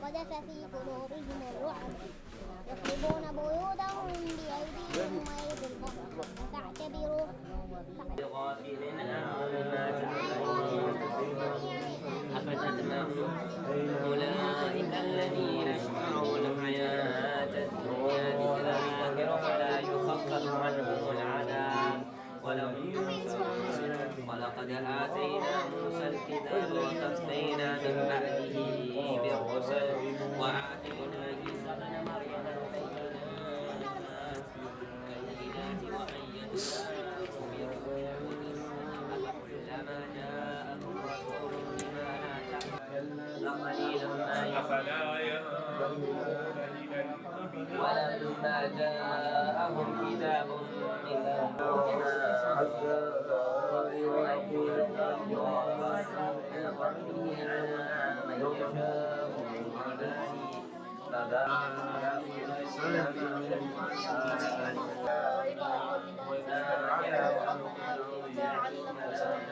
وقذف في قلوبهم الرعب يخربون بيوتهم بأيديهم وأيدي المؤمنين فاعتبروا أولئك الذين اشتروا الحياة الدنيا بالآخرة فلا يخفف عنهم العذاب ولقد آتينا موسى الكتاب وقفينا من بعده بالرسل وآتينا عيسى ابن مريم البينات كلما جاءهم رسول بما لا تعمل قليلا ما ينظرون ولما جاءهم كتاب من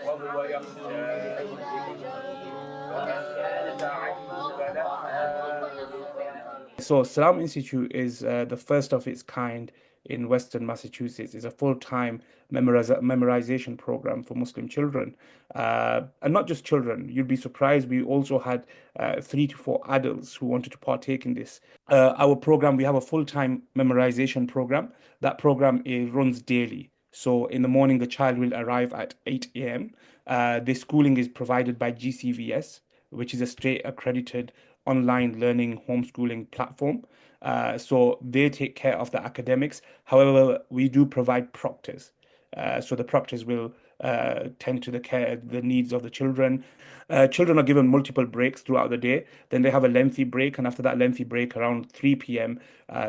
وهو يخشى So Salam Institute is the first of its kind in Western Massachusetts. It's a full-time memorization program for Muslim children. And not just children. You'd be surprised. We also had 3 to 4 adults who wanted to partake in this. Our program, we have a full-time memorization program. That program runs daily. So in the morning, the child will arrive at 8 a.m. The schooling is provided by GCVS, which is a state accredited online learning homeschooling platform. So they take care of the academics. However, we do provide proctors. So the proctors will tend to the needs of the children. Children are given multiple breaks throughout the day. Then they have a lengthy break, and after that lengthy break, around 3 p.m.,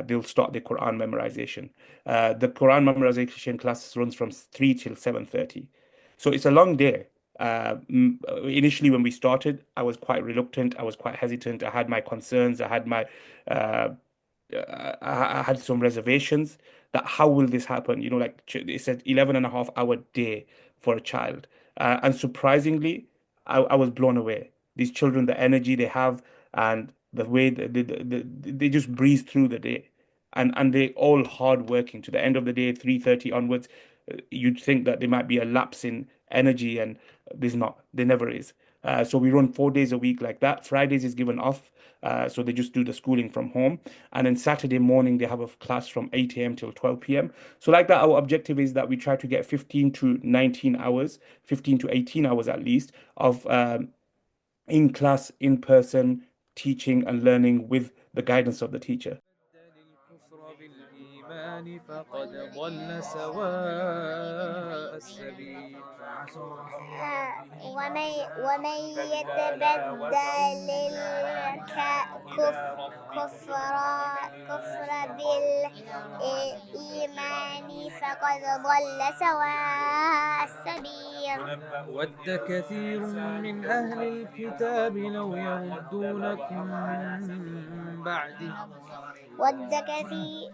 they'll start the Quran memorization. The Quran memorization class runs from 3 till 7:30. So it's a long day. Initially, when we started, I was quite reluctant. I was quite hesitant. I had my concerns. Uh, I had some reservations that how will this happen? You know, like it's an 11 and a half hour day for a child. And surprisingly, I was blown away. These children, the energy they have and the way they just breeze through the day. And they all hard working to the end of the day, 3:30 onwards. You'd think that there might be a lapse in energy, and there's not. There never is. So we run 4 days a week like that. Fridays is given off, so they just do the schooling from home. And then Saturday morning they have a class from 8 a.m. till 12 p.m. So like that, our objective is that we try to get 15 to 19 hours, 15 to 18 hours at least of in class, in person teaching and learning with the guidance of the teacher. بالإيمان فقد ضل سواء السبيل ومن يتبدل كفر بالإيمان فقد ضل سواء السبيل ود كثير من أهل الكتاب لو يردونكم من بعد ود كثير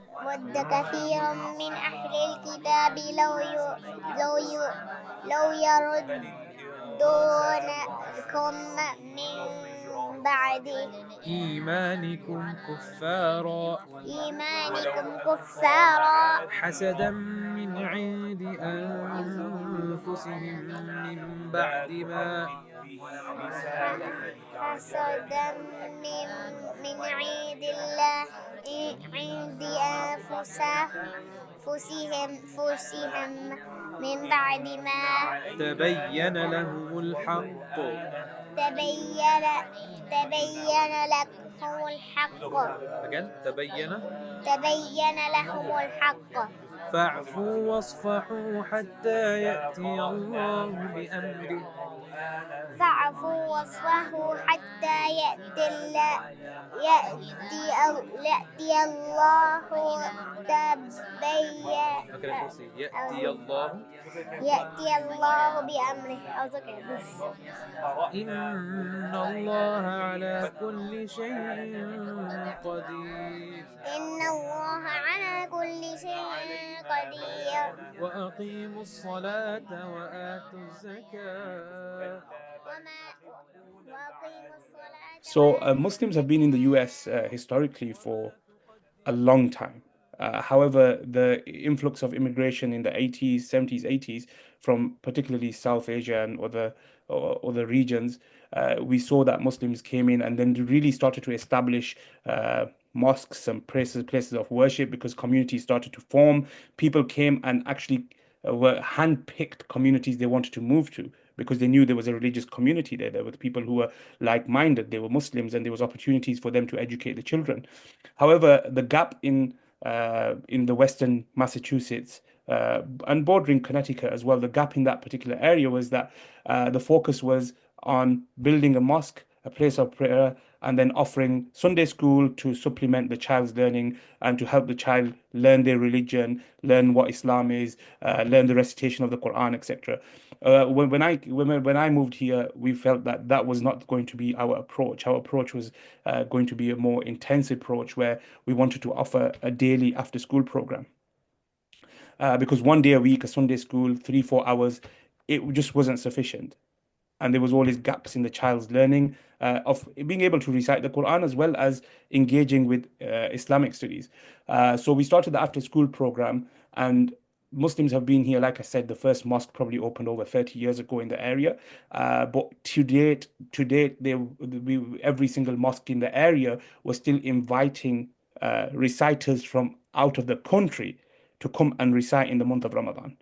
من أهل الكتاب لو يردونكم من بعد إيمانكم كفارا حسدا من عند أنفسهم من بعد ما حسدا من عند الله عند أنفسهم من بعد ما تبين لهم الحق تبين لهم الحق تبين لهم الحق فاعفوا واصفحوا حتى يأتي الله بأمره فاعفوا واصفه حتى يأتي الله يأتي الله بأمره. Also okay, this. إن الله على كل شيء قدير إن الله على كل شيء قدير. وأقيموا الصلاة وآتوا الزكاة وأقيموا الصلاة. So Muslims have been in the US historically for a long time. However, the influx of immigration in the 80s, 70s, 80s from particularly South Asia and other regions, we saw that Muslims came in and then really started to establish mosques and places of worship because communities started to form. People came and actually were hand-picked communities they wanted to move to because they knew there was a religious community there. There were people who were like-minded. They were Muslims, and there was opportunities for them to educate the children. However, the gap in the Western Massachusetts and bordering Connecticut as well, the gap in that particular area was that the focus was on building a mosque, a place of prayer, and then offering Sunday school to supplement the child's learning and to help the child learn their religion, learn what Islam is, learn the recitation of the Quran, etc. When I moved here, we felt that that was not going to be our approach. Our approach was going to be a more intense approach where we wanted to offer a daily after-school program. Because one day a week, a Sunday school, 3-4 hours, it just wasn't sufficient. And there was always gaps in the child's learning of being able to recite the Quran as well as engaging with Islamic studies. So we started the after-school program, and Muslims have been here. Like I said, the first mosque probably opened over 30 years ago in the area. But to date, every single mosque in the area was still inviting reciters from out of the country to come and recite in the month of Ramadan.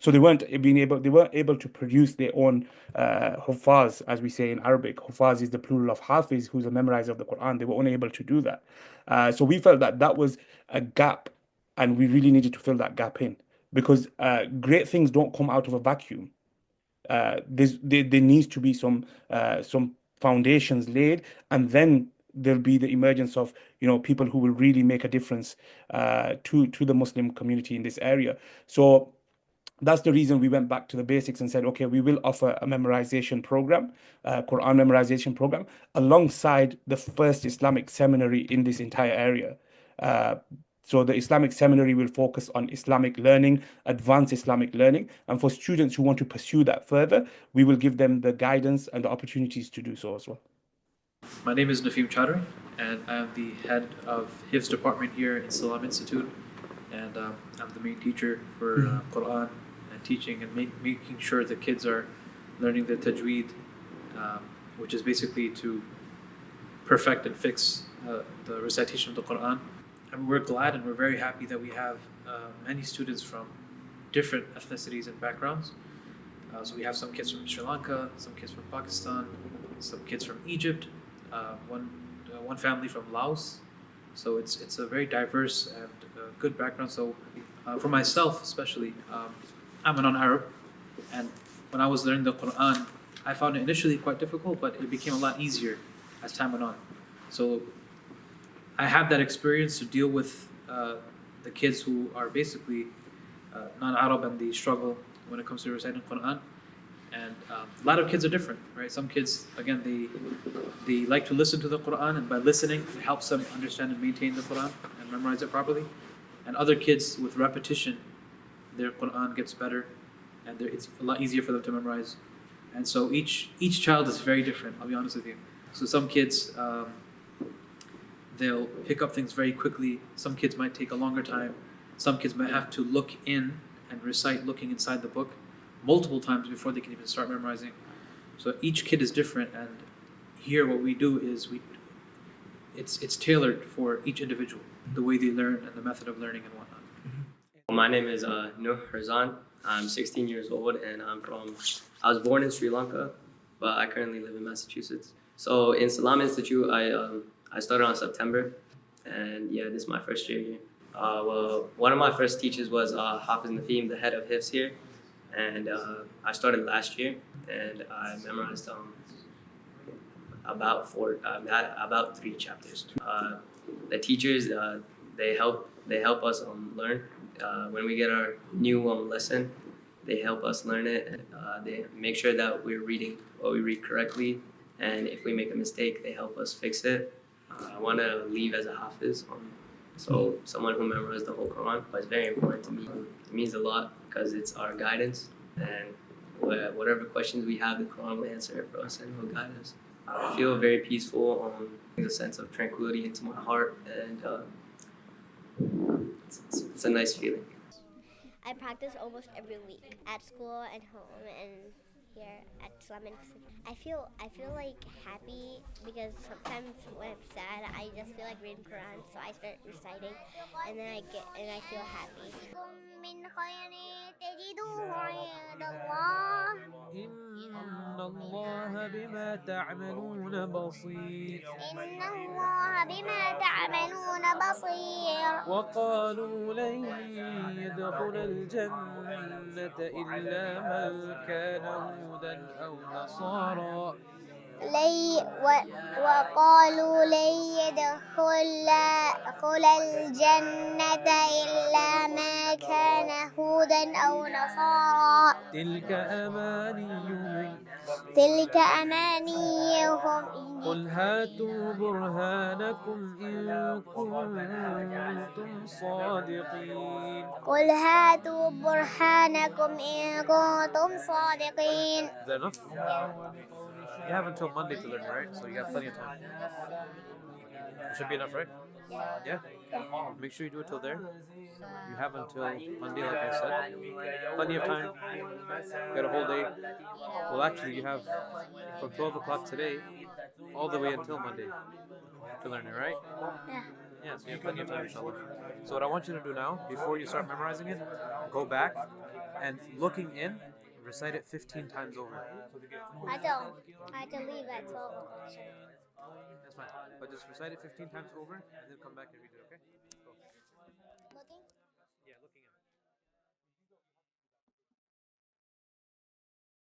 So they weren't able to produce their own huffaz, as we say in Arabic. Huffaz is the plural of hafiz, who's a memorizer of the Quran. They were unable to do that. So we felt that that was a gap, and we really needed to fill that gap in because great things don't come out of a vacuum. There needs to be some foundations laid, and then there'll be the emergence of people who will really make a difference to the Muslim community in this area. So that's the reason we went back to the basics and said, okay, we will offer a memorization program, Quran memorization program, alongside the first Islamic seminary in this entire area. So the Islamic seminary will focus on Islamic learning, advanced Islamic learning. And for students who want to pursue that further, we will give them the guidance and the opportunities to do so as well. My name is Nafim Chaudhry, and I am the head of Hifz department here in Salam Institute. And I'm the main teacher for Quran and teaching and making sure the kids are learning the tajwīd, which is basically to perfect and fix the recitation of the Quran. And we're glad and we're very happy that we have many students from different ethnicities and backgrounds. So we have some kids from Sri Lanka, some kids from Pakistan, some kids from Egypt, one family from Laos. So it's a very diverse and good background. So for myself especially, I'm a non-Arab, and when I was learning the Quran, I found it initially quite difficult, but it became a lot easier as time went on. So I have that experience to deal with the kids who are basically non-Arab and the struggle when it comes to reciting Quran. And a lot of kids are different, right? Some kids, again, they like to listen to the Quran, and by listening, it helps them understand and maintain the Quran and memorize it properly. And other kids, with repetition, their Quran gets better, and it's a lot easier for them to memorize. And so each child is very different, I'll be honest with you. So some kids, they'll pick up things very quickly. Some kids might take a longer time. Some kids might have to look in and recite looking inside the book multiple times before they can even start memorizing. So each kid is different, and here what we do is it's tailored for each individual, the way they learn and the method of learning and whatnot. My name is Nuh Razan. I'm 16 years old, and I was born in Sri Lanka, but I currently live in Massachusetts. So in Salam Institute, I started on September, and yeah, this is my first year here. Well, one of my first teachers was Hafiz Nafim, the head of Hifz here, and I started last year, and I memorized about about 3 chapters. The teachers they help us learn. When we get our new lesson, they help us learn it. They make sure that we're reading what we read correctly, and if we make a mistake, they help us fix it. I want to leave as a hafiz, so someone who memorized the whole Quran. But it's very important to me. It means a lot because it's our guidance, and whatever questions we have, the Quran will answer it for us and will guide us. I feel very peaceful, a sense of tranquility into my heart, and it's a nice feeling. I practice almost every week at school and home and here at Islamic. I feel like happy because sometimes when I'm sad, I just feel like reading Quran, so I start reciting, and then I feel happy. إن الله بما تعملون بصير إن الله بما تعملون بصير. وقالوا لن يدخل الجنة إلا من كان هودا أو نصارى وقالوا لن يدخل الجنة إلا ما كان هودا أو نصارى. تلك أمانيهم قل هاتوا برهانكم إن كنتم صادقين. قل هاتوا برهانكم إن كنتم صادقين. Is that enough? You have until Monday to learn it, right? So you got plenty of time. It should be enough, right? Yeah? Make sure you do it till there. You have until Monday, like I said. Plenty of time. Got a whole day. Well, actually, you have from 12 o'clock today all the way until Monday to learn it, right? Yeah. Yeah, so you have plenty of time, inshallah. So what I want you to do now, before you start memorizing it, go back and looking in, recite it 15 times over. I had to leave at 12 o'clock. That's fine. But just recite it 15 times over and then come back and read it.